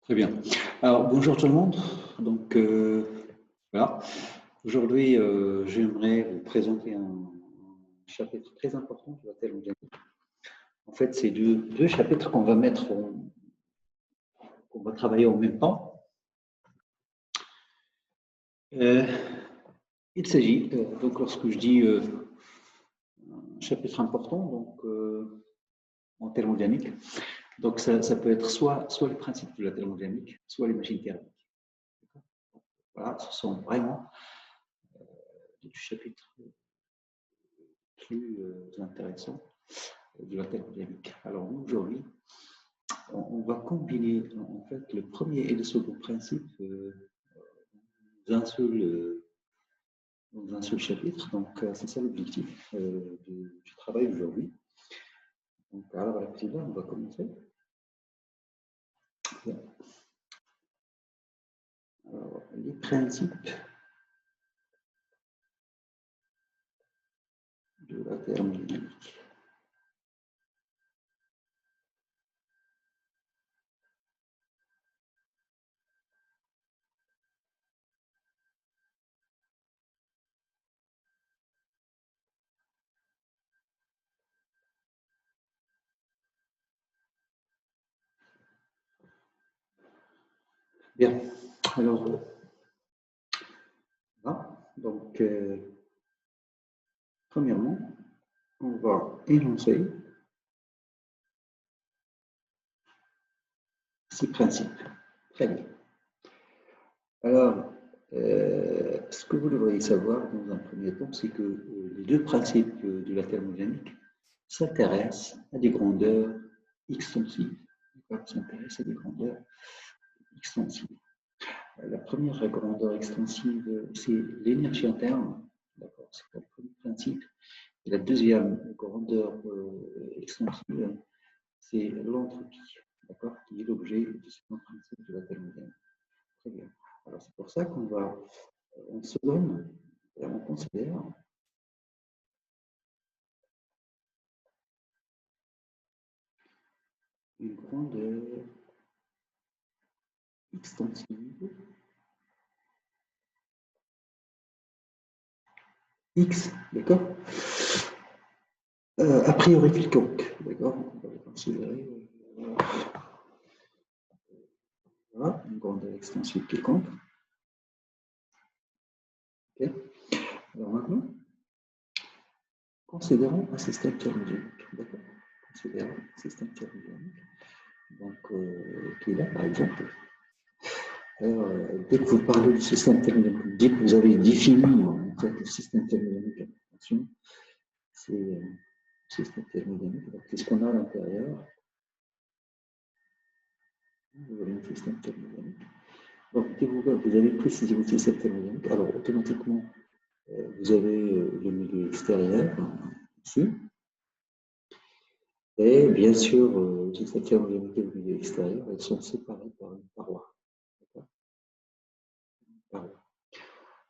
Très bien. Alors, bonjour tout le monde. Donc, voilà. Aujourd'hui, j'aimerais vous présenter un chapitre très important de la thermodynamique. En fait, c'est deux chapitres qu'on va qu'on va travailler en même temps. Il s'agit, donc, lorsque je dis un chapitre important, donc, en thermodynamique, donc ça peut être soit les principes de la thermodynamique, soit les machines thermiques. Voilà, ce sont vraiment des chapitres plus intéressants de la thermodynamique. Alors, nous, aujourd'hui, on va combiner en fait le premier et le second principe dans un seul chapitre. Donc, c'est ça l'objectif du travail aujourd'hui. Donc, alors, à la petite on va commencer. Alors, les principes de la thermodynamique. Bien. Alors, voilà. Donc, premièrement, on va énoncer ces principes. Très bien. Alors, ce que vous devriez savoir dans un premier temps, c'est que les deux principes de la thermodynamique s'intéressent à des grandeurs extensives. S'intéressent à des grandeurs extensives. La première grandeur extensive, c'est l'énergie interne. D'accord, c'est le premier principe. Et la deuxième grandeur extensive, c'est l'entropie, d'accord, qui est l'objet de ce principe de la thermodynamique. Très bien. Alors, c'est pour ça on se donne, on considère une grandeur extensive X, d'accord, a priori quelconque, d'accord, on va le considérer, voilà, une grandeur extensive quelconque. Okay. Alors maintenant, considérons un système thermodynamique, d'accord, considérons un système thermodynamique, donc, qui est là, par exemple. Alors, dès que vous parlez du système thermodynamique, dès que vous avez défini en fait, le système thermodynamique, attention, c'est le système thermodynamique, qu'est-ce qu'on a à l'intérieur? Vous avez un système thermodynamique. Donc, dès que vous avez précisé votre système thermodynamique, alors automatiquement, vous avez le milieu extérieur, ici, et bien sûr, le système thermodynamique et le milieu extérieur, elles sont séparées par une paroi.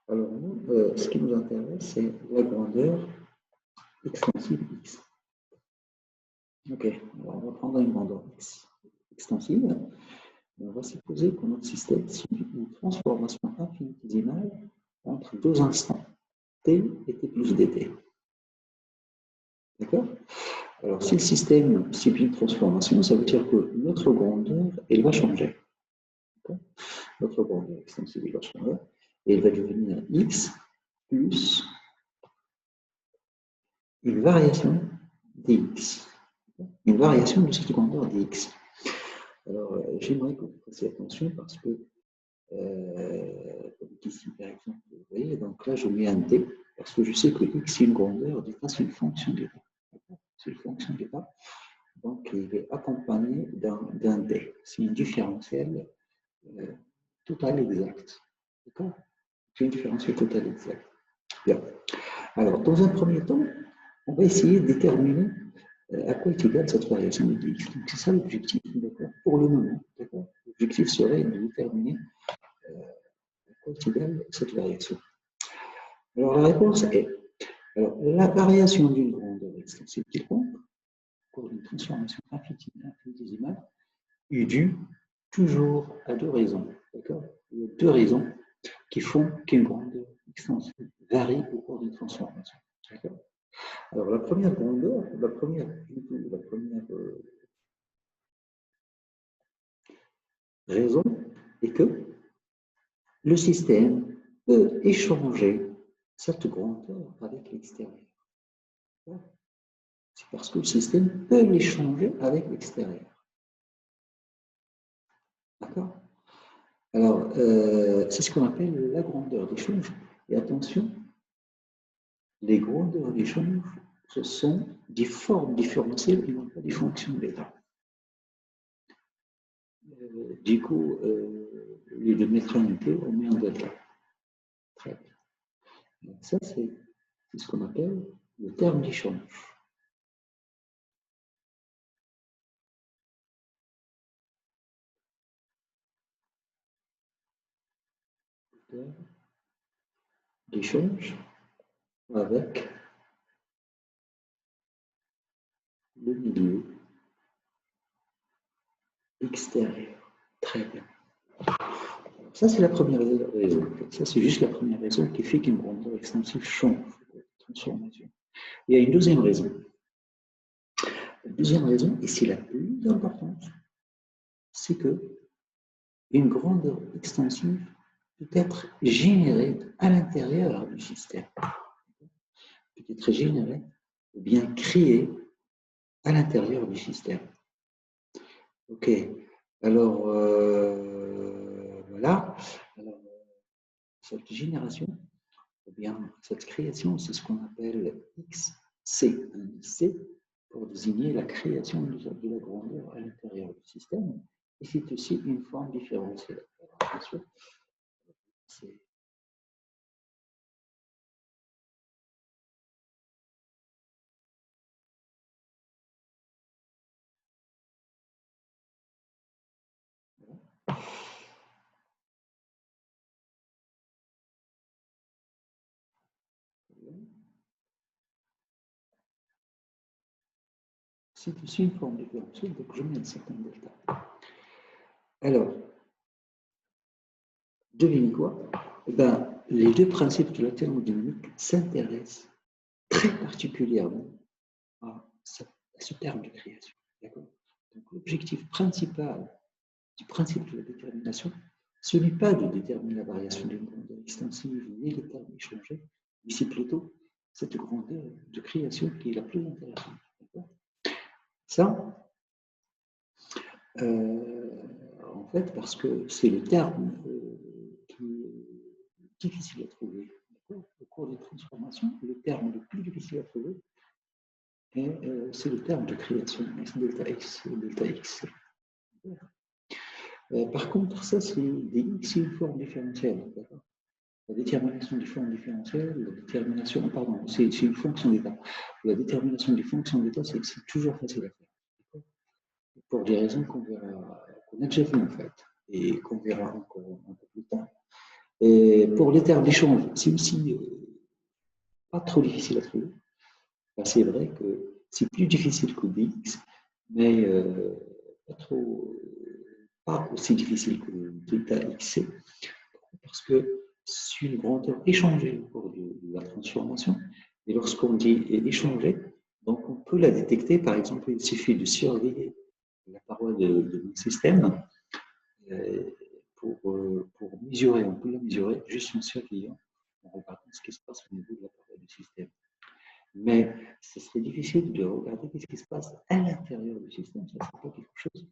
Alors, nous, ce qui nous intéresse, c'est la grandeur extensive X. Ok, alors on va prendre une grandeur X extensive. On va supposer que notre système subit une transformation infinitésimale entre deux instants, t et t plus dt. D'accord? Alors, si le système subit une transformation, ça veut dire que notre grandeur, elle va changer. Notre grandeur extensive, elle va changer. Et elle va devenir x plus une variation dx. Une variation de cette grandeur dx. Alors, j'aimerais que vous fassiez attention parce que, ici, par exemple, vous voyez, donc là, je mets un d parce que je sais que x est une grandeur d'état, c'est une fonction d'état. C'est une fonction d'état. Donc, il est accompagné d'un d. C'est une différentielle totale exacte. D'accord? C'est une différentielle totale exacte. Bien. Alors, dans un premier temps, on va essayer de déterminer à quoi est égale cette variation de dx. Donc, c'est ça l'objectif, d'accord, pour le moment. L'objectif serait de déterminer à quoi est égale cette variation. Alors, la réponse est, alors, la variation d'une grandeur extensive quelconque, pour une transformation infinitésimale, est due toujours à deux raisons. D'accord? Il y a deux raisons qui font qu'une grandeur extensive varie au cours d'une transformation. D'accord? Alors, la première grandeur, la première raison est que le système peut échanger cette grandeur avec l'extérieur. C'est parce que le système peut l'échanger avec l'extérieur. D'accord? Alors, c'est ce qu'on appelle la grandeur d'échange. Et attention, les grandeurs d'échange, ce sont des formes différentielles et non pas des fonctions d'état. Du coup, au lieu de mettre un unité, on met un delta. Très bien. Donc ça, c'est ce qu'on appelle le terme d'échange. Le terme d'échange avec le milieu extérieur. Très bien. Ça, c'est la première raison. Ça, c'est juste la première raison qui fait qu'une grandeur extensive change de transformation. Il y a une deuxième raison. La deuxième raison, et c'est la plus importante, c'est que une grandeur extensive peut être générée à l'intérieur du système. Peut être générée ou bien créée à l'intérieur du système. Ok. Alors, voilà. Alors, cette génération, ou bien cette création, c'est ce qu'on appelle XC, C, pour désigner la création de la grandeur à l'intérieur du système. Et c'est aussi une forme différentielle. Alors, bien sûr, c'est aussi une forme différentielle, donc je mets un certain delta. Alors, devinez quoi? Eh ben, les deux principes de la thermodynamique s'intéressent très particulièrement à ce terme de création. D'accord? Donc, l'objectif principal du principe de la détermination, ce n'est pas de déterminer la variation d'une grandeur extensive ni les termes échangés, mais c'est plutôt cette grandeur de création qui est la plus intéressante. Ça, en fait, parce que c'est le terme qui est difficile à trouver. Au cours des transformations, le terme le plus difficile à trouver, c'est le terme de création, delta x, delta x. Par contre, ça, c'est des x et une forme différentielle. La détermination des formes différentielles, la détermination, pardon, c'est une fonction d'état. La détermination des fonctions d'état, c'est toujours facile à faire. Pour des raisons qu'on a déjà vues en fait, et qu'on verra encore un peu plus tard. Et pour les termes d'échange, c'est aussi pas trop difficile à trouver. C'est vrai que c'est plus difficile que dx, mais pas aussi difficile que delta xc, parce que c'est une grandeur échangée au cours de la transformation. Et lorsqu'on dit échanger, donc on peut la détecter. Par exemple, il suffit de surveiller la paroi de mon système pour mesurer. On peut la mesurer juste en surveillant, en regardant ce qui se passe au niveau de la paroi du système. Mais ce serait difficile de regarder ce qui se passe à l'intérieur du système. Ça ne serait pas quelque chose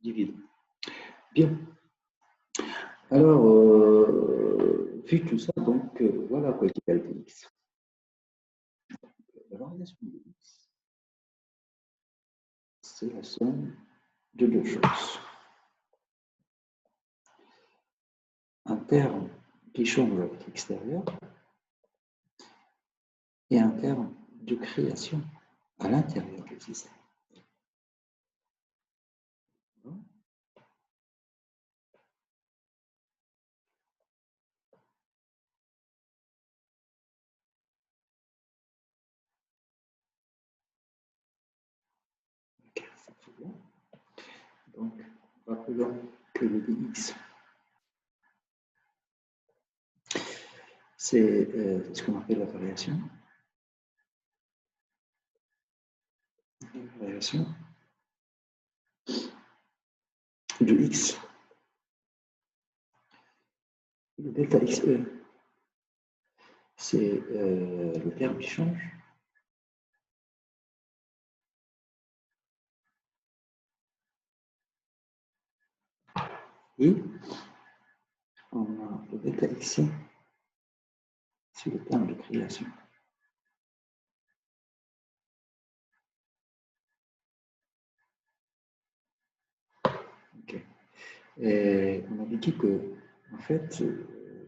d'évident. Bien. Alors, vu tout ça, donc voilà quoi qu'il y a de x. La variation de x, c'est la somme de deux choses. Un terme qui change avec l'extérieur et un terme de création à l'intérieur du système. Donc, Rappelons que le dx, c'est ce qu'on appelle la variation. La variation de x. Le delta xe, c'est le terme qui change. Et on a le delta xc, c'est le terme de création. Okay. Et on avait dit que, en fait,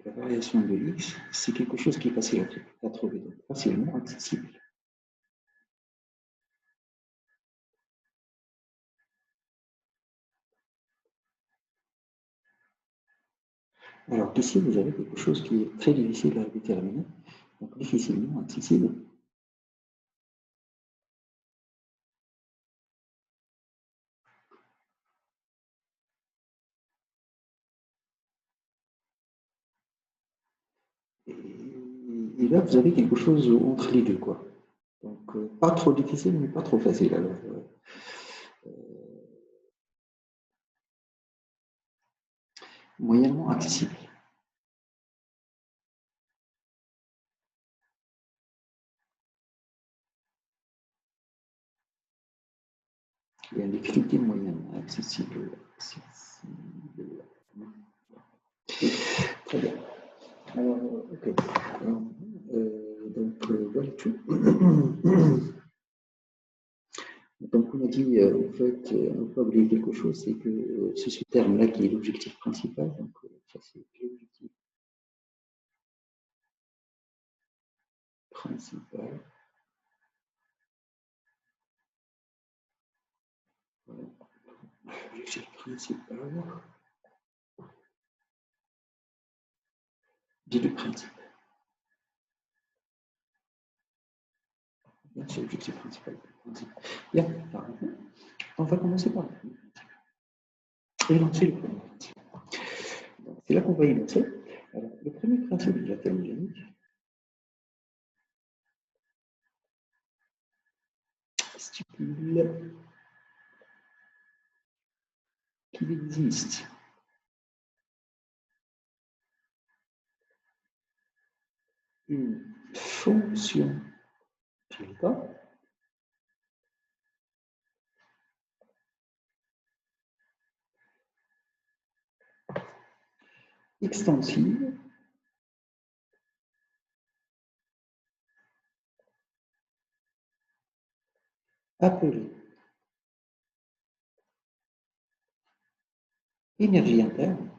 la variation de x, c'est quelque chose qui est facile à trouver, donc facilement accessible. Alors qu'ici, vous avez quelque chose qui est très difficile à déterminer, donc difficilement accessible. Et là, vous avez quelque chose entre les deux, quoi. Donc, pas trop difficile, mais pas trop facile. Alors, moyennement accessible. Il y a une difficulté moyennement accessible. Très bien. Alors, ok. Alors, donc, voilà tout. Donc, on a dit, en fait, on ne peut pas oublier quelque chose, c'est que c'est ce terme-là qui est l'objectif principal. Donc, ça, c'est l'objectif principal. Voilà. L'objectif principal dit le principe. C'est l'objectif principal. Bien, on va commencer par énoncer le premier principe. C'est là qu'on va énoncer. Alors, le premier principe de la thermodynamique stipule qu'il existe une fonction delta extensive appelée énergie interne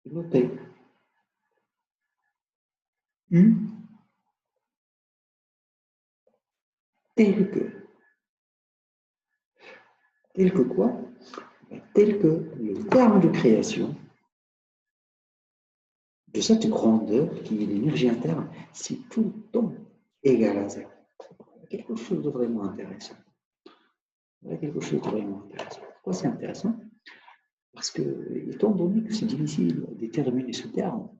notée U tel que quoi? Tel que le terme de création de cette grandeur qui est l'énergie interne, c'est tout le temps égal à zéro. Quelque chose de vraiment intéressant. Quelque chose de vraiment intéressant. Pourquoi c'est intéressant? Parce que, étant donné que c'est difficile de déterminer ce terme,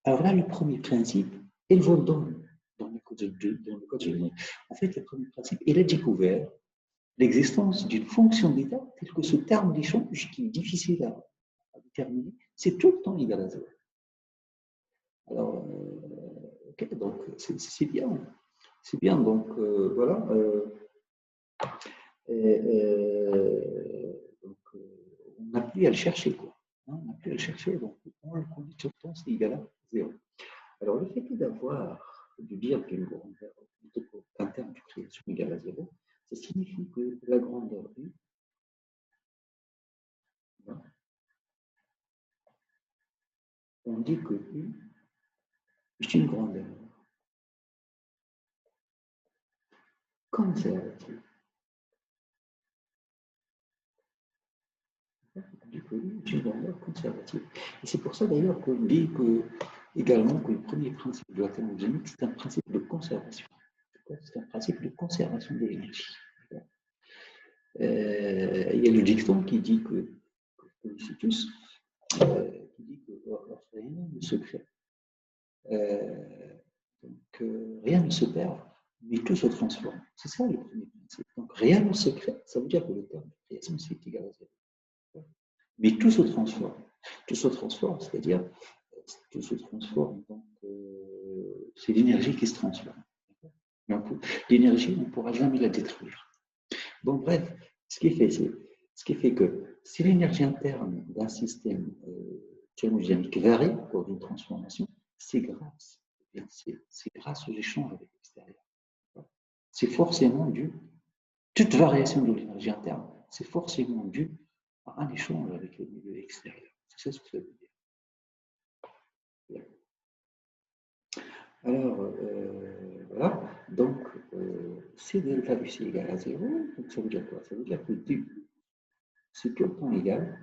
alors là, le premier principe, il vous donne dans le code général. En fait, le premier principe, il a découvert l'existence d'une fonction d'état telle que ce terme d'échange qui est difficile à déterminer, c'est tout le temps égal à zéro. Alors, okay, donc c'est bien. C'est bien, donc voilà. Donc, on n'a plus à le chercher, quoi. Hein, on n'a plus à le chercher, donc on le connaît tout le temps, c'est égal à zéro. Alors, le fait de dire qu'une grandeur qu'un terme de création égale à zéro, ça signifie que la grandeur U, hein, on dit que U est une grandeur conservative. On dit que U est une grandeur conservative. Et c'est pour ça d'ailleurs qu'on dit que également que le premier principe de la thermodynamique, c'est un principe de conservation. C'est un principe de conservation de l'énergie. Il y a le dicton qui dit que nous tous, qui dit que rien ne se crée. Rien ne se perd, mais tout se transforme. C'est ça le premier principe. Donc rien ne se crée, ça veut dire que le terme de création, c'est égal à zéro. Mais tout se transforme. Tout se transforme, c'est-à-dire, tout se transforme. Donc, c'est l'énergie qui se transforme. L'énergie, on ne pourra jamais la détruire. Donc, bref, ce qui fait que si l'énergie interne d'un système thermodynamique varie au cours d'une transformation, c'est grâce aux échanges avec l'extérieur. C'est forcément dû, toute variation de l'énergie interne, c'est forcément dû à un échange avec le milieu extérieur. C'est ça ce que ça veut dire. Alors, voilà. Donc, si delta ici égale à 0, donc ça veut dire quoi? Ça veut dire que D, c'est tout le temps égal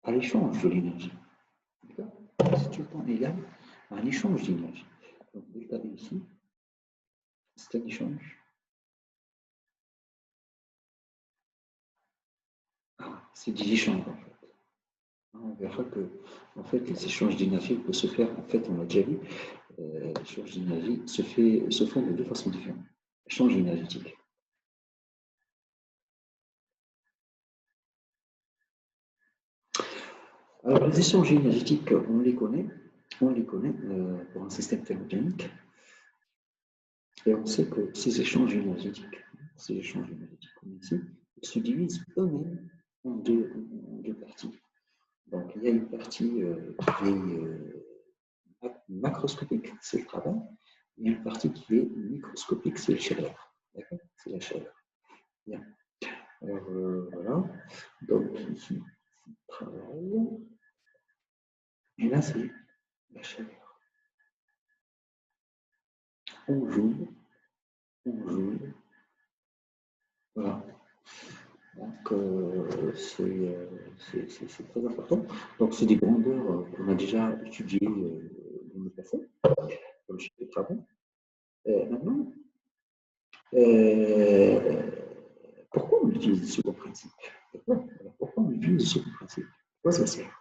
à l'échange de l'énergie. C'est tout le temps égal à un échange d'énergie. Donc, delta V ici, c'est un échange. C'est des échanges, en fait. On verra que, en fait, les échanges d'énergie peuvent se faire, en fait, on l'a déjà vu, les échanges d'énergie se font de deux façons différentes. Échange énergétique. Alors, les échanges énergétiques, on les connaît pour un système thermodynamique. Et on sait que ces échanges énergétiques comme ici, ils se divisent eux-mêmes en deux parties. Donc, il y a une partie qui est macroscopique, c'est le travail. Il y a une partie qui est microscopique, c'est la chaleur. D'accord? C'est la chaleur. Bien. Alors, voilà. Donc, ici, travail. Et là, c'est la chaleur. On joue. Voilà. Donc, c'est très important. Donc, c'est des grandeurs qu'on a déjà étudiées dans le passé, comme chez les travaux. Maintenant, pourquoi on utilise le second principe? Pourquoi on utilise le second principe? Pourquoi ça sert?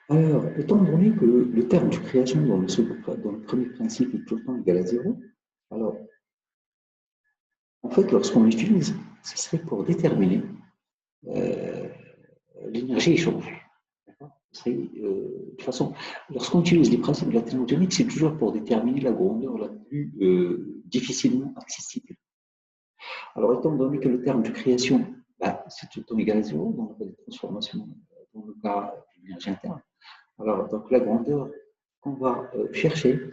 Alors, étant donné que le terme de création dans le premier principe est tout le temps égal à 0, alors, en fait, lorsqu'on l'utilise, ce serait pour déterminer l'énergie échangée. De toute façon, lorsqu'on utilise les principes de la thermodynamique, c'est toujours pour déterminer la grandeur la plus difficilement accessible. Alors, étant donné que le terme de création, c'est tout le temps égal à 0, donc on a des transformations dans le cas de l'énergie interne. Alors, donc la grandeur qu'on va chercher,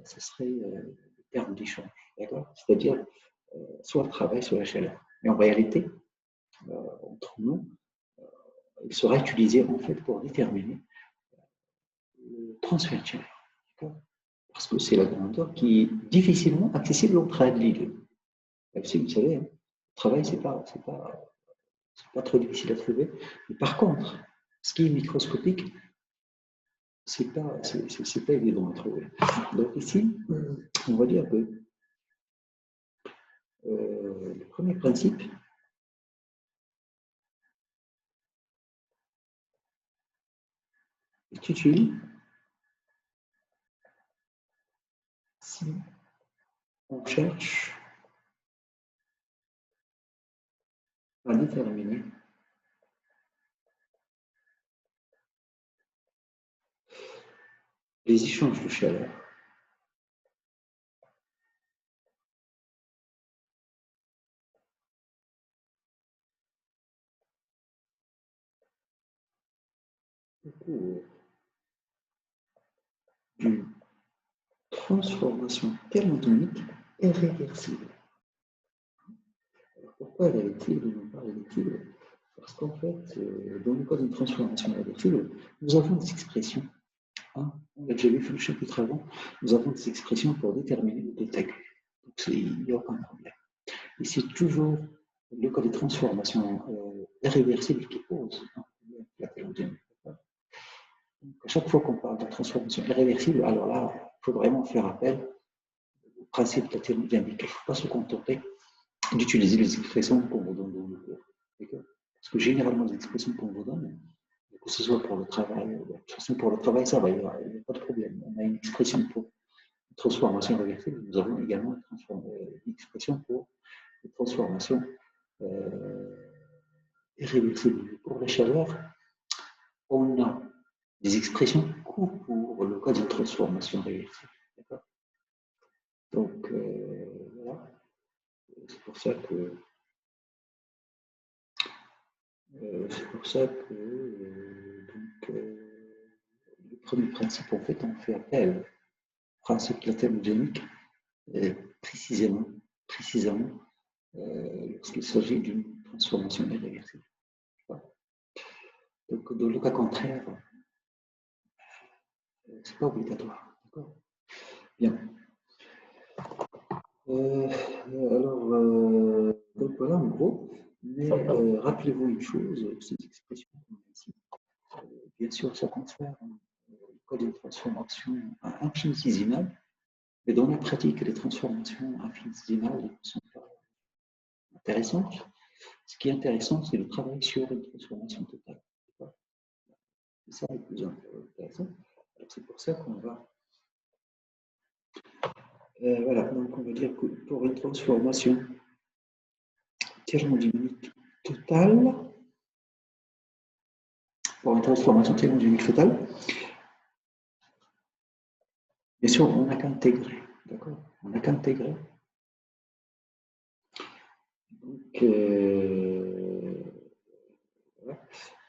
ce serait le terme d'échange, d'accord? C'est-à-dire soit le travail, soit la chaleur. Mais en réalité, entre nous, il sera utilisé en fait pour déterminer le transfert de chaleur, d'accord? Parce que c'est la grandeur qui est difficilement accessible entre les deux. Si vous savez, le travail, c'est pas trop difficile à trouver. Mais par contre, ce qui est microscopique, c'est pas évident à trouver. Donc ici, on va dire que le premier principe est utile si on cherche à déterminer les échanges de chaleur au cours d'une transformation thermodynamique irréversible. Alors pourquoi irréversible et non pas réversible? Parce qu'en fait, dans le cas d'une transformation irréversible, nous avons des expressions. Hein, on l'a déjà vu dans le chapitre avant, nous avons des expressions pour déterminer le delta Q. Donc il n'y a aucun problème. Et c'est toujours le cas de transformation irréversible qui pose la théorie. À chaque fois qu'on parle de transformation irréversible, alors là, il faut vraiment faire appel au principe de la thermodynamique. Il ne faut pas se contenter d'utiliser les expressions qu'on vous donne dans le cours. Parce que généralement, les expressions qu'on vous donne, que ce soit pour le travail, de toute façon, pour le travail, ça va, il n'y a pas de problème. On a une expression pour transformation réversible, nous avons également une expression pour une transformation irréversible. Pour la chaleur, on a des expressions pour le cas de transformation réversible. Donc, voilà. C'est pour ça que le premier principe, en fait, on fait appel au principe de la thermodynamique précisément lorsqu'il s'agit d'une transformation irréversible. Donc, dans le cas contraire, c'est pas obligatoire. D'accord. Bien. Donc voilà, en gros. Mais rappelez-vous une chose, ces expressions qu'on a ici, bien sûr, ça concerne le cas d'une transformation infinitésimale, mais dans la pratique, les transformations infinitésimales ne sont pas intéressantes. Ce qui est intéressant, c'est le travail sur une transformation totale. C'est ça le plus intéressant. C'est pour ça qu'on va. Voilà, donc on va dire que pour une transformation thermodynamique totale, bien sûr, on n'a qu'à intégrer. D'accord. On n'a qu'à intégrer. Donc, voilà.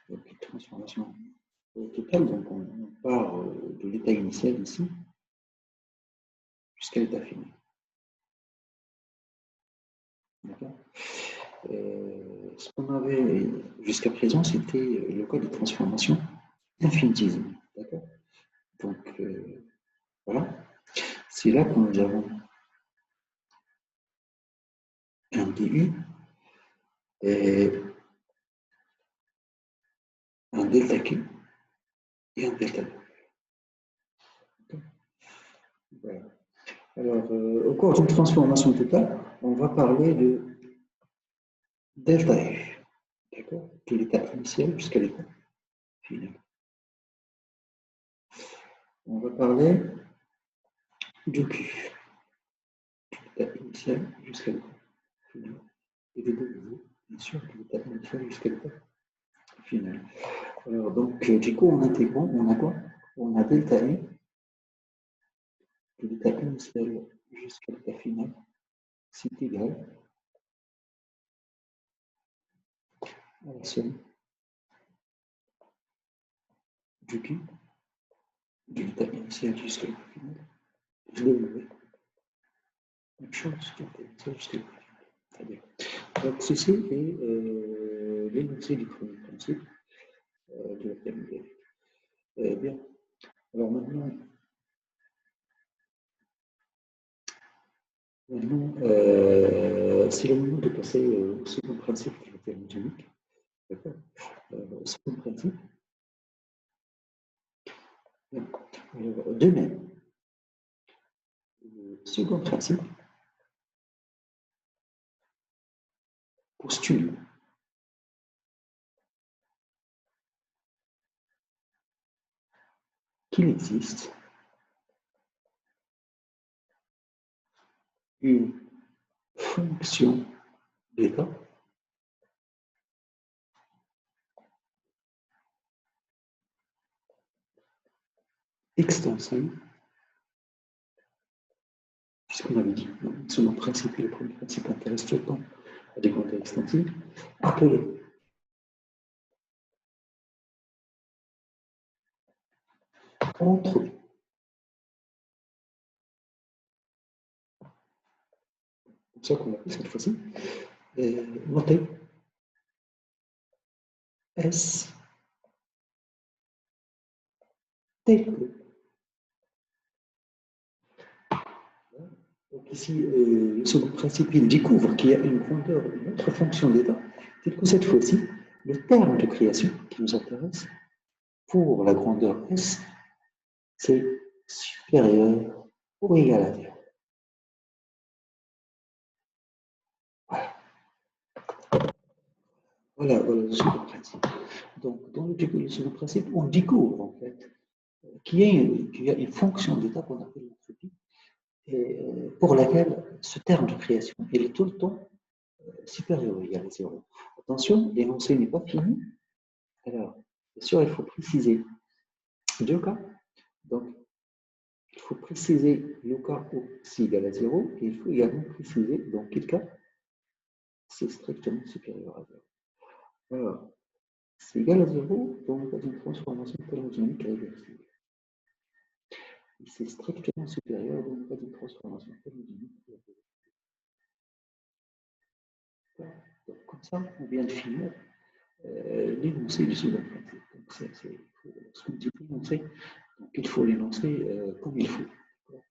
Donc, une transformation totale, donc on part de l'état initial ici jusqu'à l'état final. D'accord. Ce qu'on avait jusqu'à présent, c'était le cas de transformation infinitésimale. D'accord. Donc, voilà. C'est là que nous avons un DU et un delta Q et un delta W. Voilà. Alors, au cours d'une transformation totale, on va parler de delta F, d'accord, de l'état initial jusqu'à l'état final. On va parler du Q, de l'état initial jusqu'à l'état final, et de W, bien sûr, de l'état initial jusqu'à l'état final. Alors, donc, du coup, en intégrant, on a quoi? On a delta I, de l'état initial jusqu'à l'état final, c'est égal à la somme du Q, de l'état initial jusqu'à l'état final, je le mets. Même chose, de l'état initial jusqu'à l'état final. Très bien. Donc, ceci est l'énoncé du premier principe de la thermodynamique. Bien. Alors maintenant c'est le moment de passer au second principe de la thermodynamique. D'accord. Au second principe. Bien. Alors, de même, le second principe postule qu'il existe une fonction d'état extensive, puisqu'on avait dit, le second principe et le premier principe intéressent tout le temps à des quantités extensives, appelées entre c'est ça qu'on appelle cette fois-ci, noté S tel que Donc ici, le second principe, il découvre qu'il y a une grandeur, une autre fonction d'état, telle que cette fois-ci, le terme de création qui nous intéresse, pour la grandeur S, c'est supérieur ou égal à 0. Voilà, voilà le second principe. Donc, dans le second principe, on découvre en fait qu'il y a une fonction d'état qu'on appelle l'entropie, et pour laquelle ce terme de création, il est tout le temps supérieur ou égal à 0. Attention, l'énoncé n'est pas fini. Alors, bien sûr, il faut préciser deux cas. Donc, il faut préciser le cas où c'est égal à 0 et il faut également préciser dans quel cas c'est strictement supérieur à 0. Alors, c'est égal à 0 dans le cas d'une transformation thermodynamique réversible. Et c'est strictement supérieur dans le cas d'une transformation thermodynamique réversible. Donc, comme ça, on vient de finir l'énoncé du second principe. Donc, lorsqu'on dit l'énoncé, donc il faut l'énoncer comme il faut. Il faut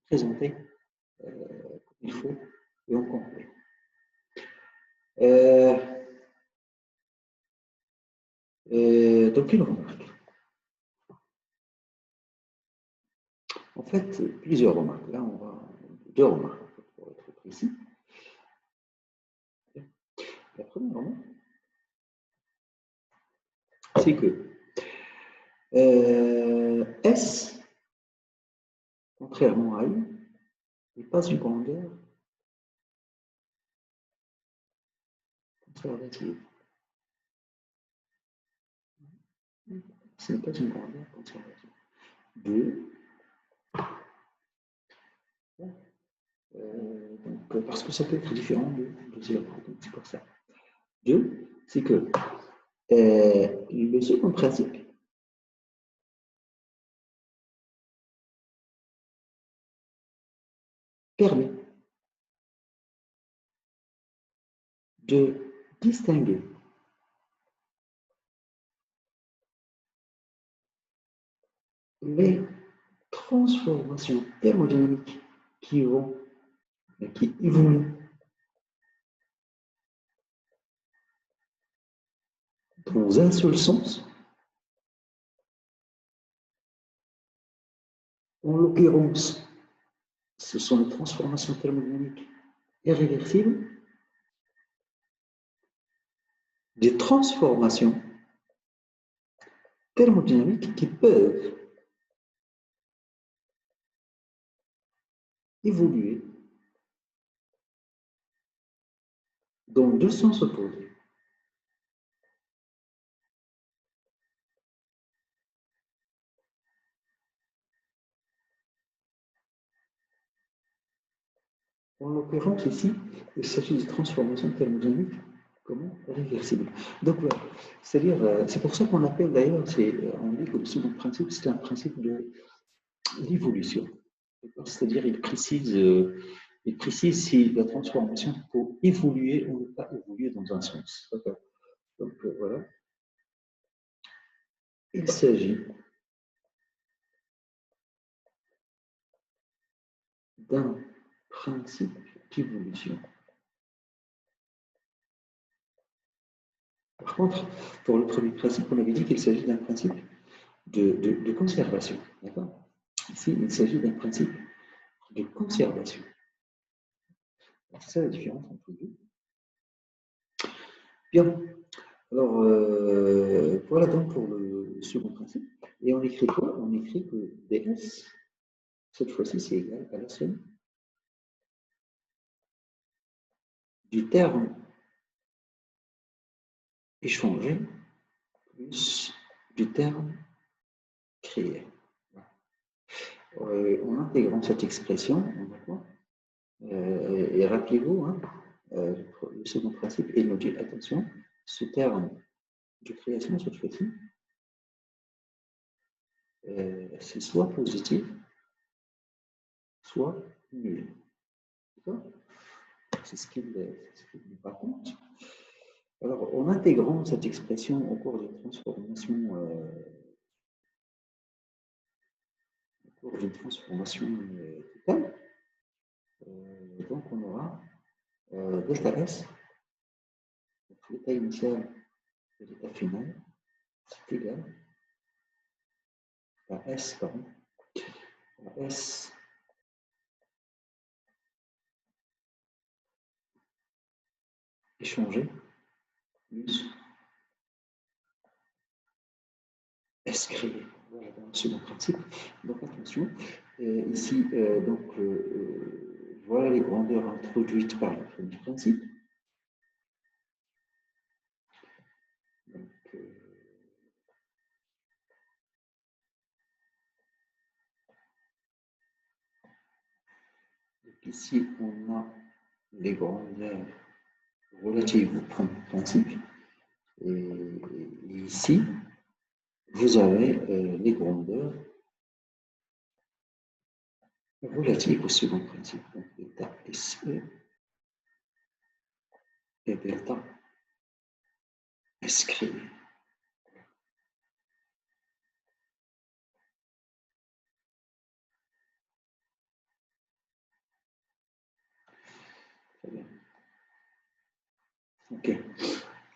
présenter comme il faut et en complet. Donc, une remarque. En fait, plusieurs remarques. Là, on va deux remarques pour être précis. La première remarque, c'est que S, contrairement à I, n'est pas une grandeur conservative. Ce n'est pas une grandeur conservative. Deux, donc, parce que ça peut être différent de 0. Donc, c'est pour ça. Deux, c'est que le second principe permet de distinguer les transformations thermodynamiques qui évoluent dans un seul sens, en l'occurrence, ce sont les transformations thermodynamiques irréversibles, des transformations thermodynamiques qui peuvent évoluer dans deux sens opposés. En l'occurrence, ici, il s'agit de transformations thermodynamiques comment réversibles. Donc, voilà. C'est-à-dire, c'est pour ça qu'on appelle d'ailleurs, on dit que le second principe, c'est un principe de l'évolution. C'est-à-dire, il précise si la transformation peut évoluer ou ne pas évoluer dans un sens. Donc, voilà. Il s'agit d'un principe d'évolution. Par contre, pour le premier principe, on avait dit qu'il s'agit d'un principe de conservation. D'accord? Ici, il s'agit d'un principe de conservation. C'est ça la différence entre les deux. Bien. Alors, voilà donc pour le second principe. Et on écrit quoi? On écrit que ds, cette fois-ci, c'est égal à la somme du terme échangé plus du terme créé. En intégrant cette expression, et rappelez-vous, hein, le second principe, il nous dit, attention, ce terme de création, cette fois-ci, c'est soit positif, soit nul. C'est ce qu'il nous raconte. Alors, en intégrant cette expression au cours d'une transformation, totale, delta S, l'état initial et l'état final, c'est égal à S, pardon, à S échangé plus S créé. Voilà, dans le second principe. Donc attention, ici, voilà les grandeurs introduites par le premier principe. Donc, ici, on a les grandeurs relatives au premier principe. Et ici, vous avez les grandeurs relatives au second principe. Donc, delta SE et delta S créé. Très bien. OK.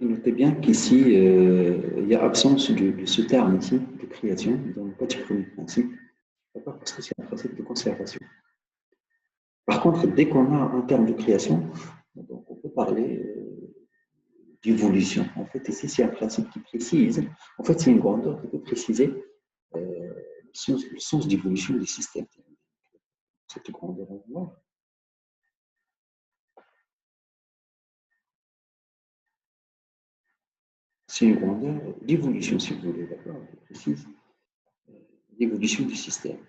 Notez bien qu'ici, il y a absence de ce terme ici, de création, dans le cas du premier principe, parce que c'est un principe de conservation. Par contre, dès qu'on a un terme de création, donc on peut parler d'évolution. En fait, ici, c'est un principe qui précise, en fait, c'est une grandeur qui peut préciser le sens d'évolution du système. Cette grandeur, on voit. C'est une grandeur d'évolution, si vous voulez, d'accord, qui précise l'évolution du système.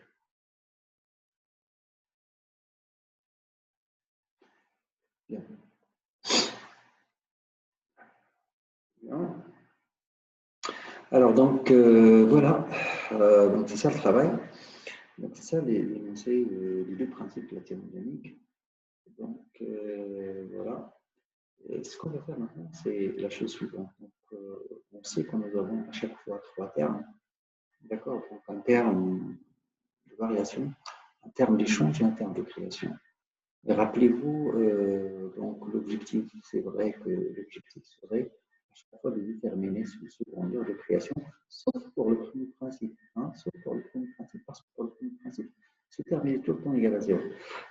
Bien. Bien. Alors, donc, voilà. Donc, c'est ça le travail. Donc, c'est ça l'énoncé des deux principes de la thermodynamique. Donc, voilà. Et ce qu'on va faire maintenant, c'est la chose suivante. Donc, on sait que nous avons à chaque fois trois termes. D'accord? Donc, un terme de variation, un terme d'échange et un terme de création. Rappelez-vous, donc l'objectif, c'est vrai que l'objectif serait à chaque fois de déterminer ce grandeur de création, sauf pour le premier principe, hein, sauf pour le premier principe, parce que pour le premier principe, ce terme est tout le temps égal à 0.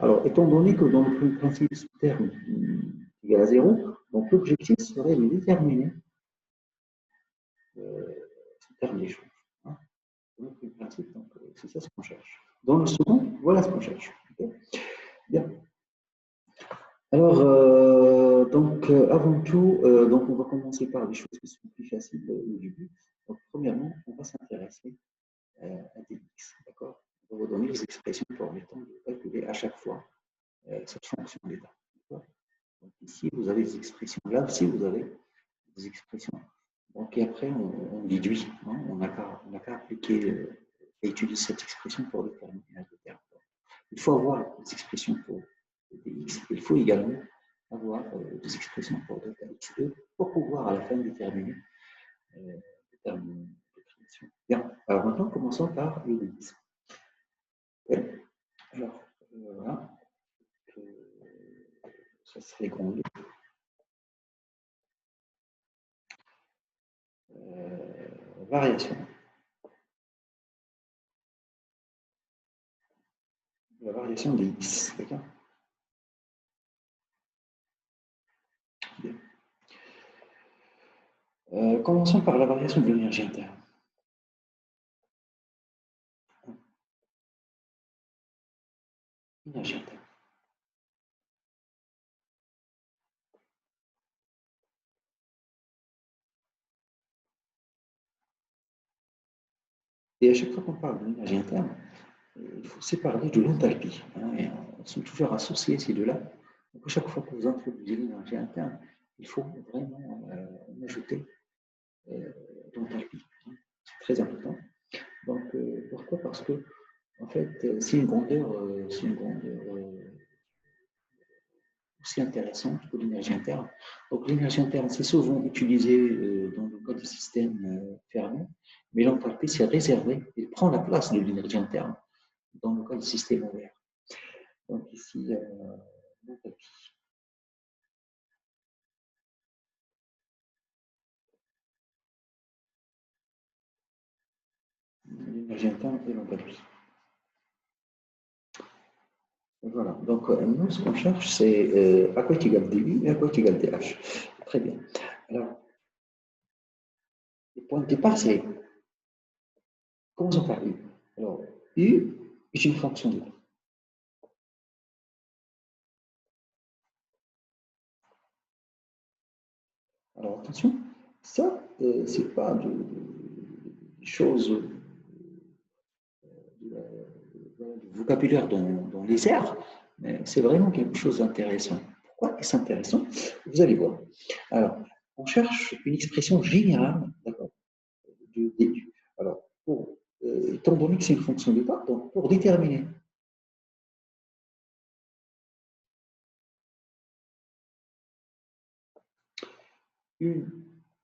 Alors, étant donné que dans le premier principe, ce terme est égal à 0, donc l'objectif serait de déterminer ce terme d'échange. Hein, dans le premier principe, donc c'est ça ce qu'on cherche. Dans le second, voilà ce qu'on cherche. Okay. Bien. Alors, avant tout, donc on va commencer par des choses qui sont plus faciles au début. Donc, premièrement, on va s'intéresser à des x, d'accord? On va vous donner les expressions permettant de calculer à chaque fois cette fonction d'état. Donc, ici, vous avez des expressions. Là aussi, vous avez des expressions. Donc, et après, on déduit. Hein, on n'a qu'à appliquer et utiliser cette expression pour déterminer un terme. Il faut avoir des expressions pour des x. Il faut également avoir des expressions pour delta x2 pour pouvoir à la fin déterminer le terme de création. Bien, alors maintenant commençons par le x. Okay. Alors, voilà, ça serait grand. Variation. La variation des x, d'accord? Bien. Commençons par la variation de l'énergie interne. Énergie interne. Et à chaque fois qu'on parle de l'énergie interne, il faut aussi parler de l'enthalpie. Hein, et on sont toujours associés ces deux-là. Donc, à chaque fois que vous introduisez l'énergie interne, il faut vraiment ajouter l'enthalpie. C'est très important. Donc, pourquoi? Parce que, en fait, c'est une grandeur aussi intéressante que l'énergie interne. Donc, l'énergie interne, c'est souvent utilisé dans le cas du système fermé, mais l'enthalpie, c'est réservé. Il prend la place de l'énergie interne dans le cas du système ouvert. Donc, ici, l'enthalpie. l'énergie interne et l'emballage. Voilà, donc nous, ce qu'on cherche, c'est à quoi est égal dU et à quoi est égal dH. Très bien. Alors, le point de départ, c'est commençons par U. Alors, U est une fonction de. Alors, attention, ça, c'est pas des choses du vocabulaire dans les airs, mais c'est vraiment quelque chose d'intéressant. Pourquoi est-ce intéressant? Vous allez voir. Alors, on cherche une expression générale, d'accord, de début. Alors, étant donné que c'est une fonction d'état, donc pour déterminer une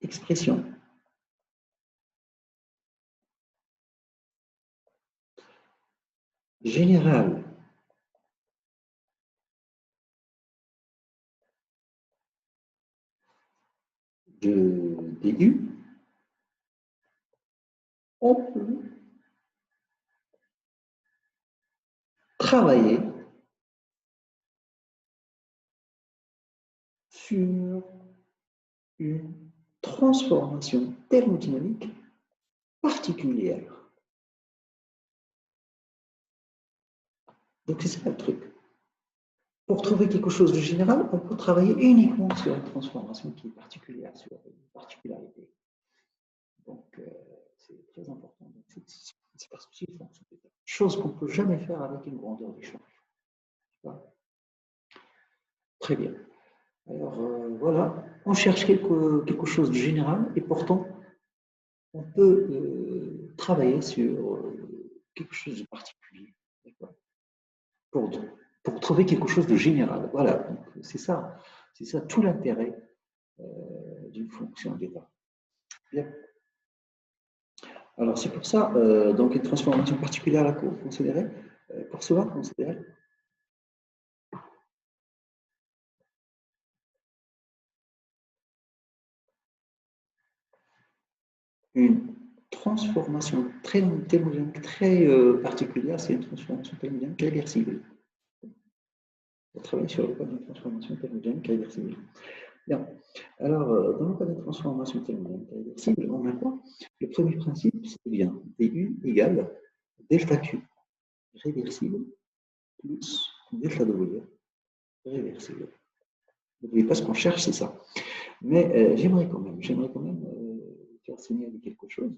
expression générale de début, on peut travailler sur une transformation thermodynamique particulière. Donc c'est ça le truc. Pour trouver quelque chose de général, on peut travailler uniquement sur une transformation qui est particulière, sur une particularité. Donc c'est très important. C'est parce que c'est une fonction d'état. Chose qu'on ne peut jamais faire avec une grandeur d'échange. Très bien. Alors voilà, on cherche quelque chose de général et pourtant on peut travailler sur quelque chose de particulier. Pour, pour trouver quelque chose de général. Voilà, donc c'est ça tout l'intérêt d'une fonction d'état. Bien. Alors c'est pour ça, donc une transformation particulière à considérer. Pour cela, considérer une transformation très thermodynamique très particulière, c'est une transformation thermodynamique réversible. On travaille sur le cas d'une transformation thermodynamique réversible. Bien. Alors, dans le cas d'une transformation thermodynamique réversible, on a quoi? Le premier principe, c'est bien dU égale delta Q réversible plus delta W réversible. N'oubliez pas ce qu'on cherche, c'est ça. Mais j'aimerais quand même faire signaler quelque chose.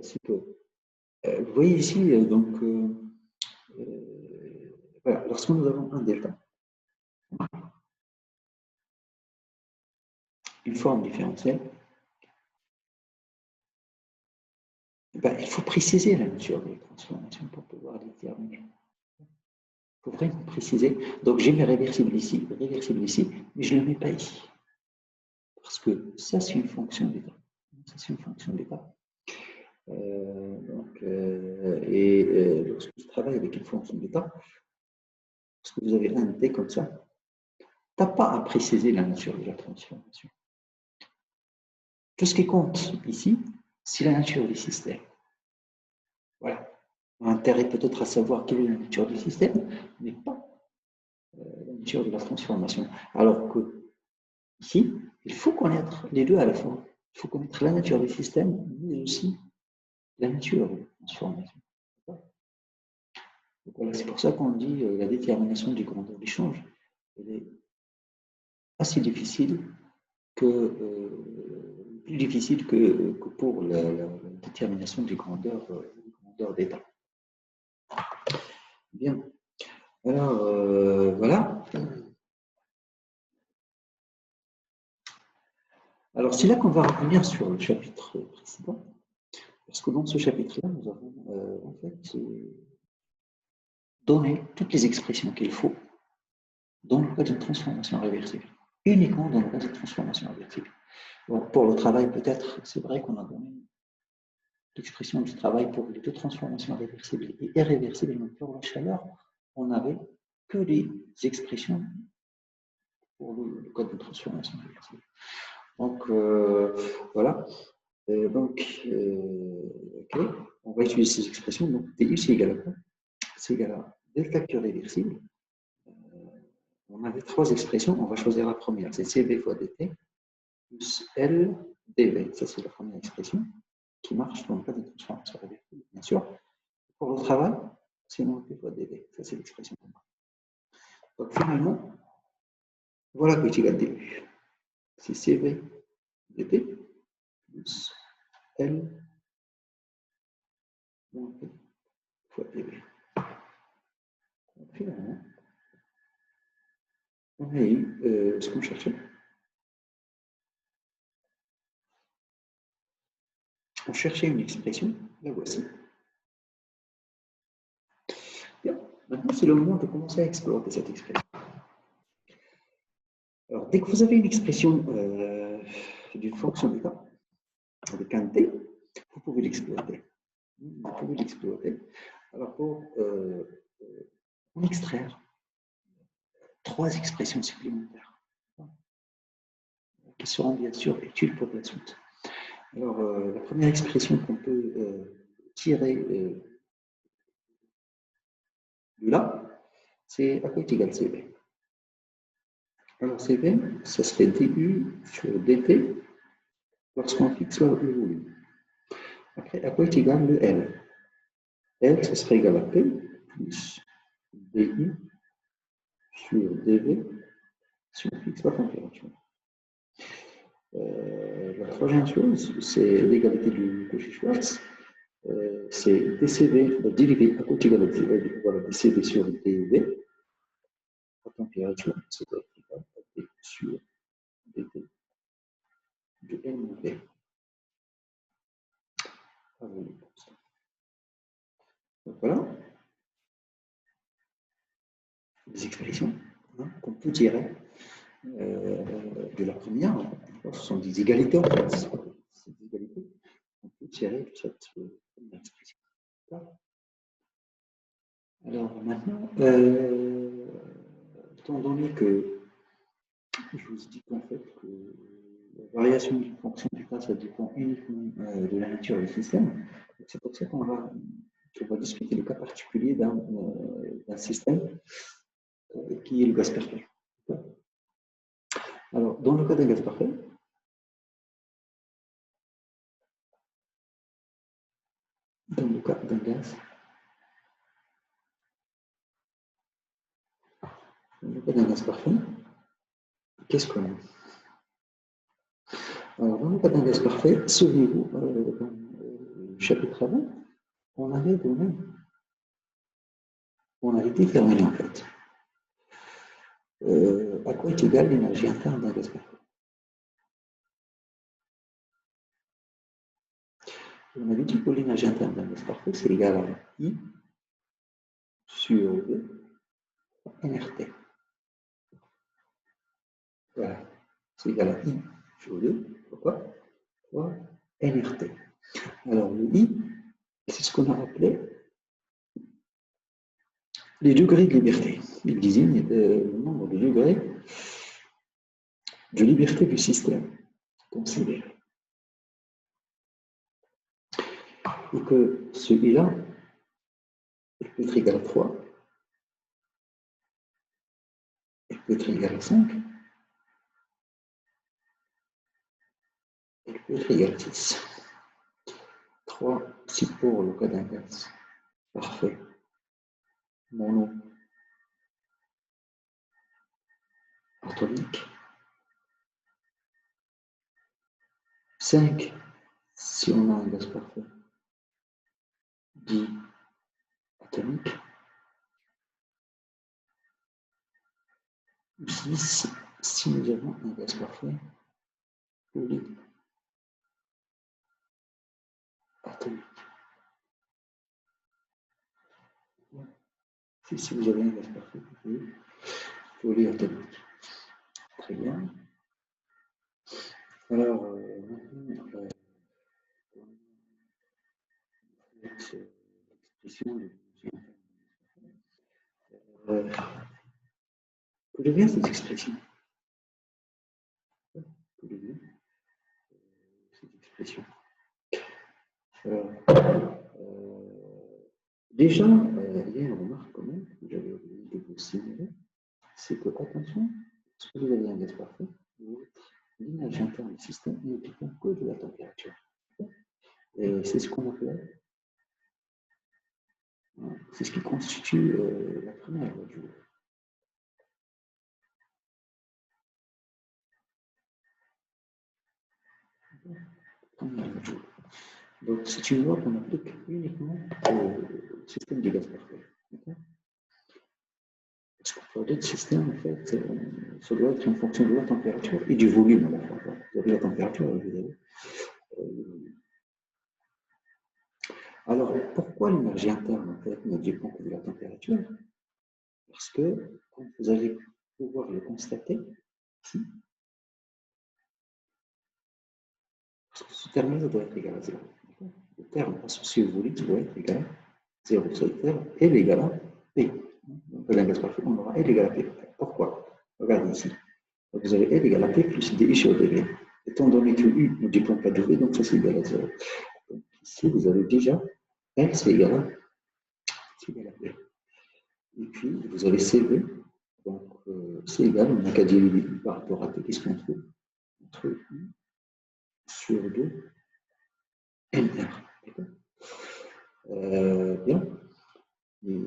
C'est que, vous voyez ici, voilà, lorsque nous avons un delta, une forme différentielle, ben, il faut préciser la nature de la transformation pour pouvoir déterminer. Il faut vraiment préciser. Donc j'ai mes réversibles ici, mais je ne le mets pas ici. Parce que ça, c'est une fonction d'état. Ça, c'est une fonction d'état. Lorsque je travaille avec une fonction d'état, lorsque vous avez un D comme ça, tu n'as pas à préciser la nature de la transformation. Tout ce qui compte ici, c'est la nature du système. Voilà. On a intérêt peut-être à savoir quelle est la nature du système, mais pas la nature de la transformation. Alors que ici, il faut connaître les deux à la fois. Il faut connaître la nature du système, mais aussi la nature de la transformation. Voilà, c'est pour ça qu'on dit la détermination du grandeur d'échange est assez difficile plus difficile que pour la détermination du grandeur d'état. Bien. Alors, voilà. Alors, c'est là qu'on va revenir sur le chapitre précédent, parce que dans ce chapitre-là, nous avons en fait donné toutes les expressions qu'il faut dans le cas d'une transformation réversible, uniquement dans le cas d'une transformation réversible. Donc, pour le travail, peut-être, c'est vrai qu'on a donné l'expression du travail pour les deux transformations réversibles et irréversibles, mais pour la chaleur, on n'avait que les expressions pour le code de transformation réversible. Donc, voilà. OK, on va utiliser ces expressions. Donc, DU, c'est égal à quoi? C'est égal à delta cube réversible. On avait trois expressions. On va choisir la première. C'est CV fois DT plus L dV. Ça, c'est la première expression qui marche dans le cas de transformation réversible, bien sûr. Pour le travail, c'est monté fois dV. Ça, c'est l'expression qu'on marque. Donc, finalement, voilà que est égal à dU. C'est CV dt plus L moins P fois dV. Donc, finalement, on a eu ce qu'on cherchait. On cherchait une expression, la voici. Bien, maintenant c'est le moment de commencer à explorer cette expression. Alors, dès que vous avez une expression d'une fonction d'état, avec un t, vous pouvez l'exploiter. Vous pouvez l'exploiter. Alors, pour en extraire trois expressions supplémentaires qui seront bien sûr utiles pour la suite. Alors, la première expression qu'on peut tirer de là, c'est à quoi est égal CV. Alors, CV, ça serait du sur dt lorsqu'on fixe le volume. Après, à quoi est égal le L? L, ça serait égal à P plus du sur dv si on fixe la température. La troisième chose, c'est l'égalité du Cauchy-Schwarz. C'est dCV, dérivé à côté égal à voilà, dCV sur dV. La température, c'est égal à P sur dT de NV. Donc voilà des expressions qu'on peut tirer de la première. Ce sont des égalités en fait. C'est des égalités qu'on peut tirer de cette première expression. Alors maintenant, étant donné que je vous dis qu'en fait que la variation d'une fonction d'état, ça dépend uniquement de la nature du système. C'est pour ça qu'on va discuter le cas particulier d'un système qui est le gaz parfait. Alors, dans le cas d'un gaz parfait, parfait, qu'est-ce qu'on a? Alors, dans le cas d'un gaz parfait, souvenez-vous, dans le chapitre avant, on avait déterminé en fait à quoi est égale l'énergie interne d'un gaz parfait. On avait dit que l'énergie interne d'un gaz parfait, c'est égal à I sur NRT. Voilà, c'est égal à I sur 2, pourquoi? Fois NRT. Alors, le I, c'est ce qu'on a appelé les degrés de liberté. Il désigne le nombre de degrés de liberté du système considéré. Et que ce I-là, il peut être égal à 3, il peut être égal à 5, il peut être égal à 6. 3, c'est pour le cas d'un gaz parfait, mono, atomique. 5, si on a un gaz parfait, dit atomique. 6, si nous avons un gaz parfait, polyatomique. Si vous avez un gaz parfait, polyatomique. Très bien. Alors, maintenant, l'expression de que devient cette expression? Que devient cette expression? Euh, déjà, il y a une remarque quand même que j'avais oublié de vous signaler, c'est que, attention, lorsque vous avez un gaz parfait, l'énergie interne du système ne dépend que de la température. Et c'est ce qu'on appelle, c'est ce qui constitue la première loi du joule. Donc, c'est une loi qu'on applique uniquement au système du gaz parfait. Parce que pour d'autres systèmes, en fait, ça doit être en fonction de la température et du volume à la fois. Vous avez la température et vous avez le volume. Alors, pourquoi l'énergie interne, en fait, ne dépend que de la température? Parce que, comme vous allez pouvoir le constater ici, parce que ce terme-là doit être égal à 0. Le terme associé au volume doit être égal à 0. Ce terme est égal à P. Donc, un gaz parfait, on aura L égal à P. Pourquoi? Regardez ici. Donc, vous avez L égal à P plus DI sur dV. Étant donné que U ne dépend pas de V, donc ça c'est égal à 0. Donc, ici, vous avez déjà L, c'est égal à P. Et puis, vous avez CV. Donc, c'est égal, on n'a qu'à diviser par rapport à T. Qu'est-ce qu'on trouve? Entre U sur 2 LR. Bien. Et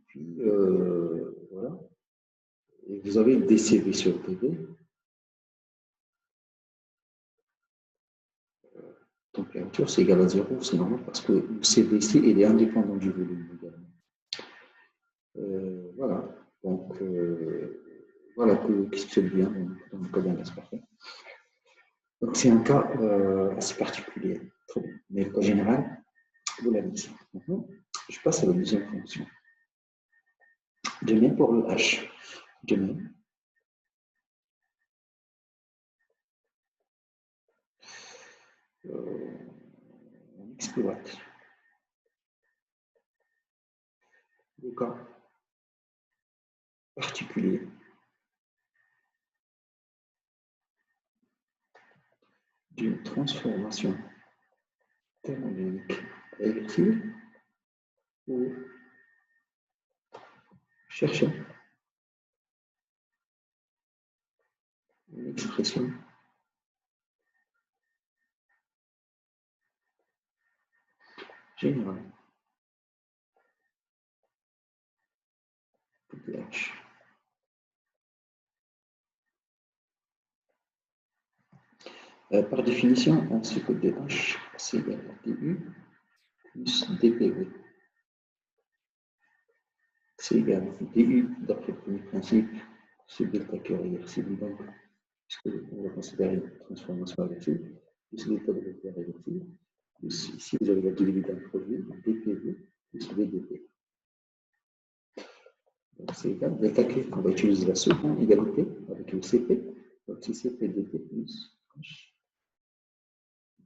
puis, voilà. Et vous avez dCV sur dV. Température, c'est égal à 0, c'est normal parce que le CVC, il est indépendant du volume également. Voilà. Donc, voilà qu'est-ce que c'est bien dans le cas d'un gaz parfait. Donc, c'est un cas assez particulier. Très bien. Mais le cas général, vous l'avez ici. Maintenant, je passe à la deuxième fonction. De même pour le H. De même. On exploite le cas particulier d'une transformation thermodynamique réversible ou cherchons une expression générale de H. Par définition, on sait que dH, c'est égal à dU plus dPV. C'est égal à dU, d'après le premier principe, c'est delta qui est réversible, donc, puisqu'on va considérer une transformation réversible, plus delta de delta réversible, plus ici vous avez la dérivée d'un produit, dPV plus VDP. Donc c'est égal, delta Q, on va utiliser la seconde égalité avec le CP, donc c'est CP dt plus H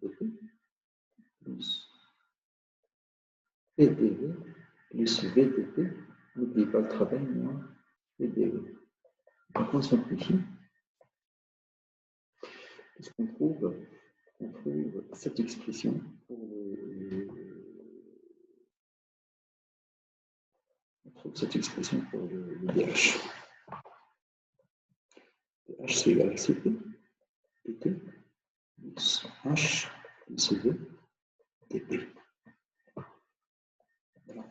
dP plus PdV plus VdP, n'oubliez pas le travail, moins PdV. Donc on simplifie. Qu'est-ce qu'on trouve? On trouve cette expression pour le DH. DH c'est égal à CP, dt, plus H plus V, dP. Voilà.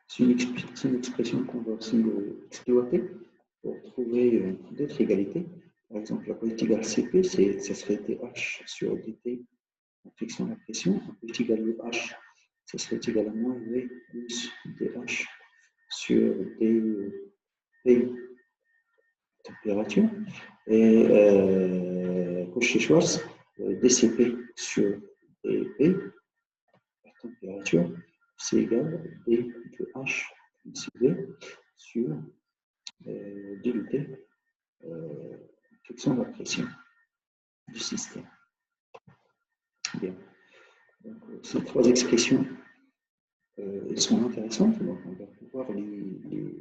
C'est une expression qu'on va aussi exploiter pour trouver d'autres égalités. Par exemple, la quantité égale CP, ça serait dH sur dt en fixant la pression. La quantité égale H, ça serait égal à moins V plus dH sur dP température. Et Cauchy-Schwarz, dCP sur dP par température, c'est égal à d de H plus V sur dUT, fixant la pression du système. Bien. Donc, ces trois expressions, elles sont intéressantes, donc on va pouvoir les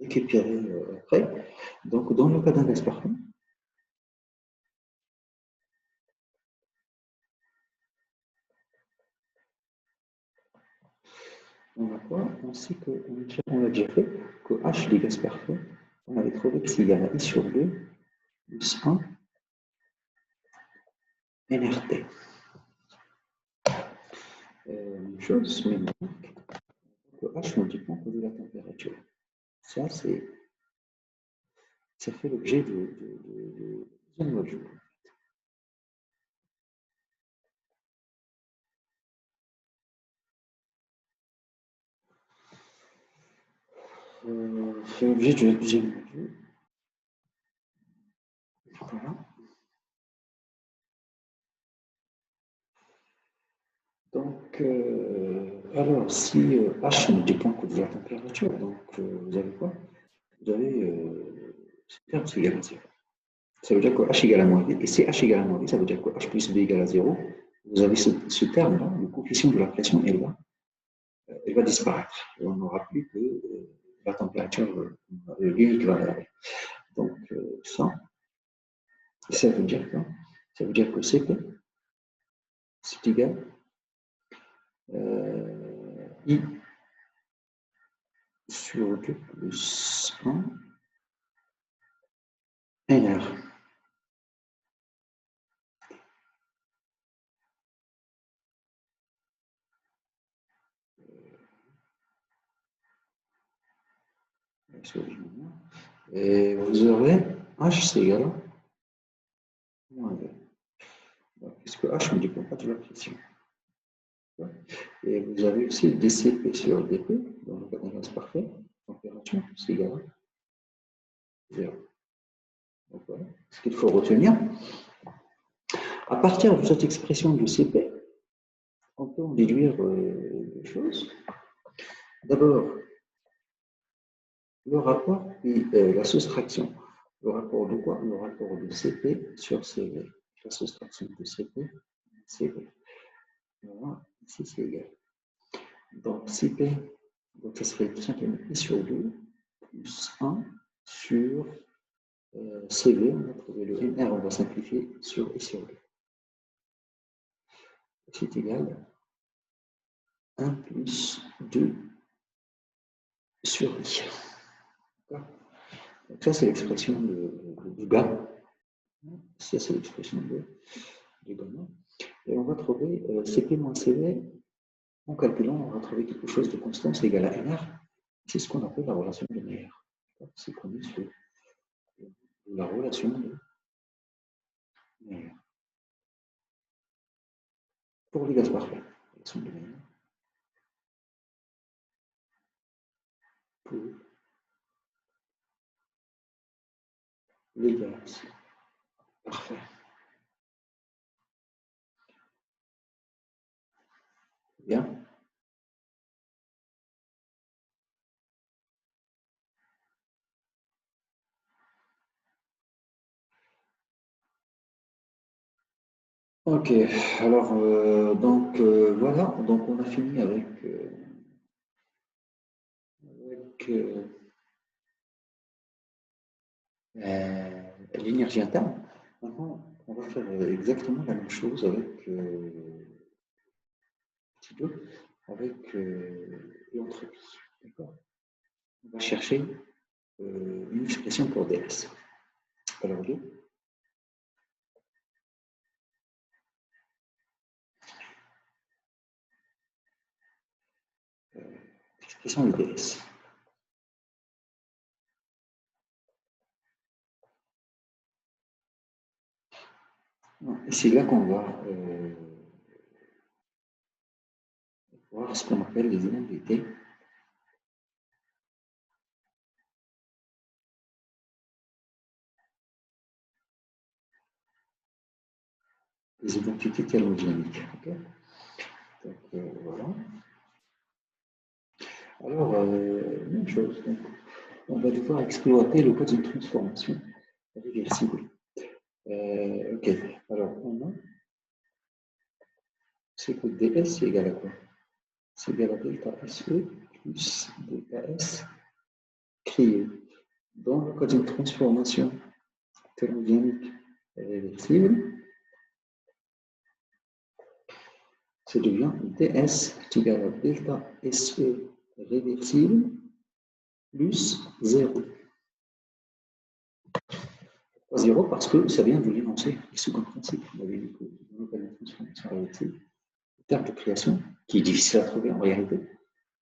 récupérer après. Donc, dans le cas d'un gaz parfait, on a quoi? On sait qu'on a déjà fait que H des gaz parfaits, on avait trouvé que c'est égal à I sur 2 plus 1 NRT. Même chose, mais que H nous dépend de la température. Ça, ça fait l'objet de un module. Fait l'objet du deuxième module. Voilà. Donc, alors, si H ne dépend que de la température, donc vous avez quoi? Vous avez ce terme, c'est égal à 0. Ça veut dire que H égale à moins V, et si H égale à moins V, ça veut dire que H plus V égale à 0. Vous avez ce terme-là, le coefficient de la pression, elle va disparaître. Et on n'aura plus que la température l'unique variable. Donc, ça veut dire quoi? Ça veut dire que CP, c'est égal I sur 2 plus 1 NR. Et vous aurez H, c'est égal à moins V. Puisque H ne dépend pas de la pression. Et vous avez aussi dCp sur dP, dans le cas d'un gaz parfait, température, c'est égal à 0. Donc voilà ce qu'il faut retenir. À partir de cette expression de Cp, on peut en déduire deux choses. D'abord, le rapport et la soustraction. Le rapport de quoi? Le rapport de Cp sur Cv. La soustraction de Cp, Cv. Voilà, ici c'est égal. Donc Cp, donc ça serait tout simplement I sur 2 plus 1 sur Cv, on va trouver le NR, on va simplifier sur I sur 2. C'est égal à 1 plus 2 sur I. Donc ça, c'est l'expression du gamma. Ça, c'est l'expression du gamma. Et on va trouver Cp moins Cv. En calculant, on va trouver quelque chose de constant, c'est égal à NR. C'est ce qu'on appelle la relation de Meyer. C'est connu sous la relation de Meyer. Pour les gaz parfaits, la relation de Meyer. Pour les gaz parfaits. Bien. Ok, alors voilà, donc on a fini avec l'énergie interne. Maintenant, on va faire exactement la même chose avec petit peu avec l'entropie. D'accord? On va chercher une expression pour ds. Alors, l'expression de ds. Et c'est là qu'on va voir ce qu'on appelle les inégalités. Les identités thermodynamiques. Okay? Donc, voilà. Alors, même chose. Donc, on va devoir exploiter le cas d'une transformation réversible. Ok. Alors, on a c'est que ds c'est égal à quoi? C'est égal à delta SE plus delta S créé. Dans le cas d'une transformation thermodynamique réversible, ça devient ds est égal à delta SE réversible plus 0. 0 parce que ça vient de l'énoncé du second principe. On avait dit que dans le cas de transformation réversible, le terme de création, qui est difficile à trouver en réalité,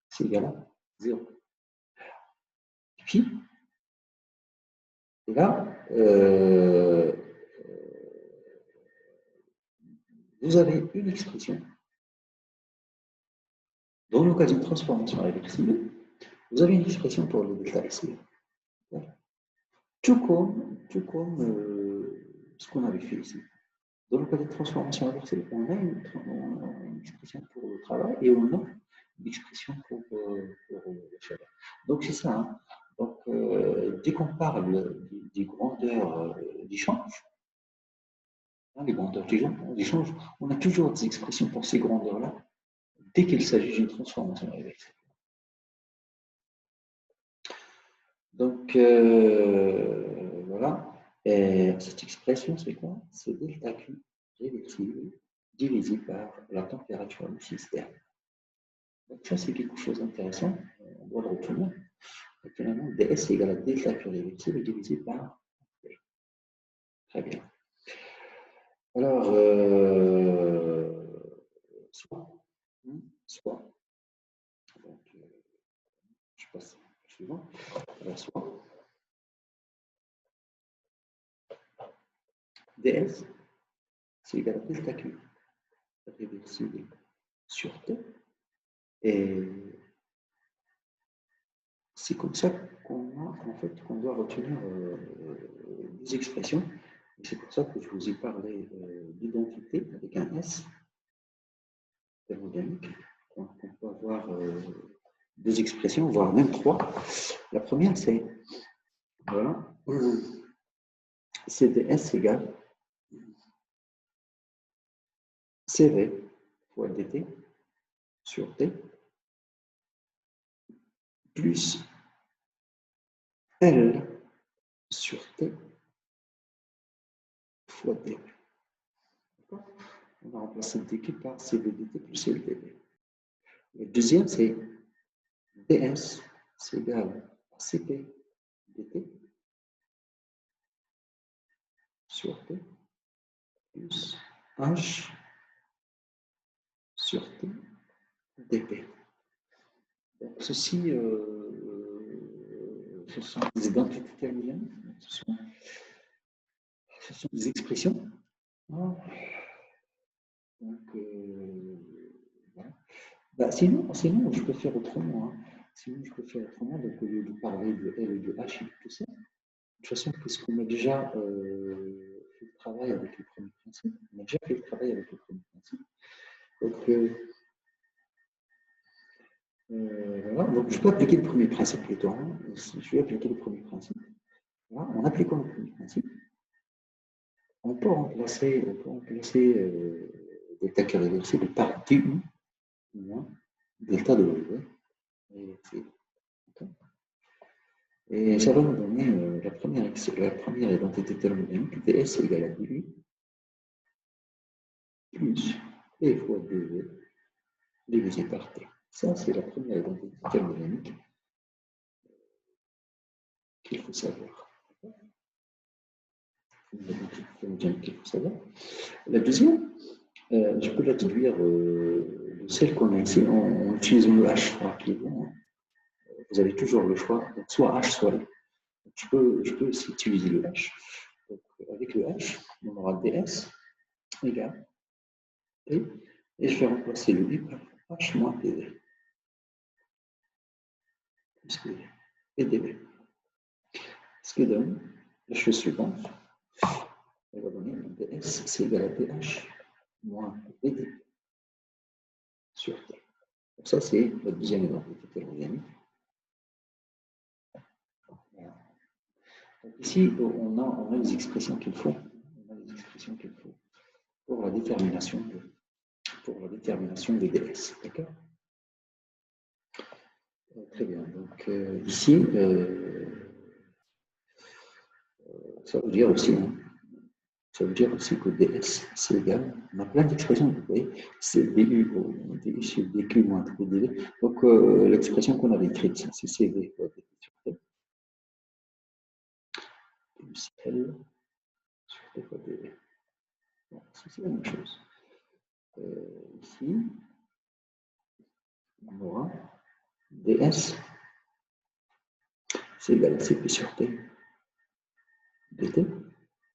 c'est égal à 0. Et puis, là, vous avez une expression. Dans le cas d'une transformation réversible, vous avez une expression pour le delta SE. Tout comme ce qu'on avait fait ici. Dans le cas de transformation inversée, on a une expression pour le travail et on a une expression pour le chaleur. Donc c'est ça. Hein. Donc dès qu'on parle des grandeurs d'échange, hein, les grandeurs d'échange, on a toujours des expressions pour ces grandeurs-là dès qu'il s'agit d'une transformation inversée. Donc voilà. Et cette expression, c'est quoi? C'est delta Q réversible divisé par la température du système. Donc ça, c'est quelque chose d'intéressant. On doit le retenir. Finalement, ds est égal à delta Q réversible divisé par T. Très bien. Alors, soit. Donc, je passe au suivant. Alors, soit ds, c'est égal à delta Q réversible sur T. Et c'est comme ça qu'on doit retenir des expressions. Et c'est pour ça que je vous ai parlé d'identité avec un S thermodynamique. On peut avoir deux expressions, voire même trois. La première, c'est voilà, CDS égale CV fois dt sur T plus L sur T fois dv. On va remplacer dq par cvdt plus ldv. Le deuxième, c'est ds, c'est égal à cp dt sur T plus h sur T dp. Donc, ceci, ce sont des identités thermodynamiques, ce sont des expressions. Donc, voilà. Bah, sinon, je peux faire autrement. Hein. Sinon, je peux faire autrement. Donc, au lieu de parler de L et de H et de tout ça, de toute façon, puisqu'on a déjà fait le travail avec le premier principe, Donc, voilà. Donc, je peux appliquer le premier principe plutôt. Hein. Je vais appliquer le premier principe. Voilà. En appliquant le premier principe, on peut remplacer delta Q réversible par du moins delta W. Et ça va nous donner la première identité thermodynamique, ds égale à du plus P fois dv divisé par T. Ça, c'est la première identité thermodynamique qu'il faut savoir. Qu'il faut savoir. La deuxième, je peux la déduire de celle qu'on a ici en utilisant le H. Rapidement. Vous avez toujours le choix, donc soit H, soit L. Je peux aussi utiliser le H. Donc, avec le H, on aura ds égale P, et je vais remplacer le I par H moins PV. Et dv. Ce qui donne la chose suivante. Elle va donner ds, c'est égal à pH moins pd sur T. Donc ça, c'est la deuxième identité thermodynamique. Donc ici, on a les expressions qu'il faut. Pour la détermination de ds. D'accord? Très bien. Donc ici, ça veut dire aussi, Ça veut dire aussi que ds, c'est égal. On a plein d'expressions, vous voyez. C'est du, du sur dq moins dv. Donc, l'expression qu'on avait écrite, c'est cv fois dp sur t. Plus l sur t fois dv. Bon, c'est la même chose. Ici, on aura ds, c'est égal à cp sur t dt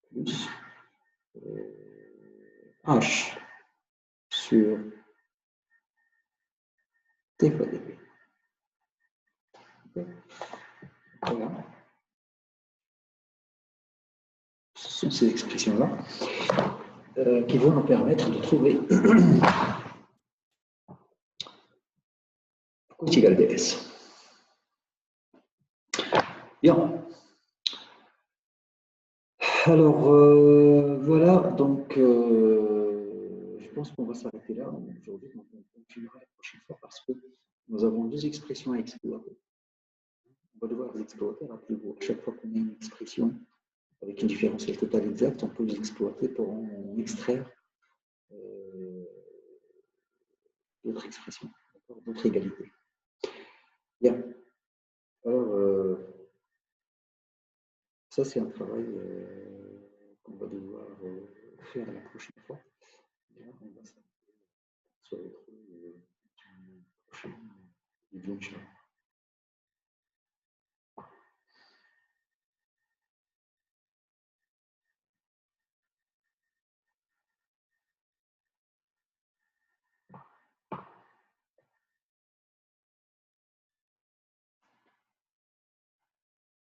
plus h sur t fois dp. Voilà. Ce sont ces expressions-là qui vont nous permettre de trouver coût égal ds. Bien. Alors, voilà, donc je pense qu'on va s'arrêter là aujourd'hui. On continuera la prochaine fois parce que nous avons deux expressions à exploiter. On va devoir les exploiter. Rappelez-vous, à chaque fois qu'on a une expression avec une différentielle totale exacte, on peut les exploiter pour en extraire d'autres expressions, d'autres égalités. Bien. Alors, ça, c'est un travail qu'on va devoir faire la prochaine fois. Et là, on va se retrouver prochaine vidéo.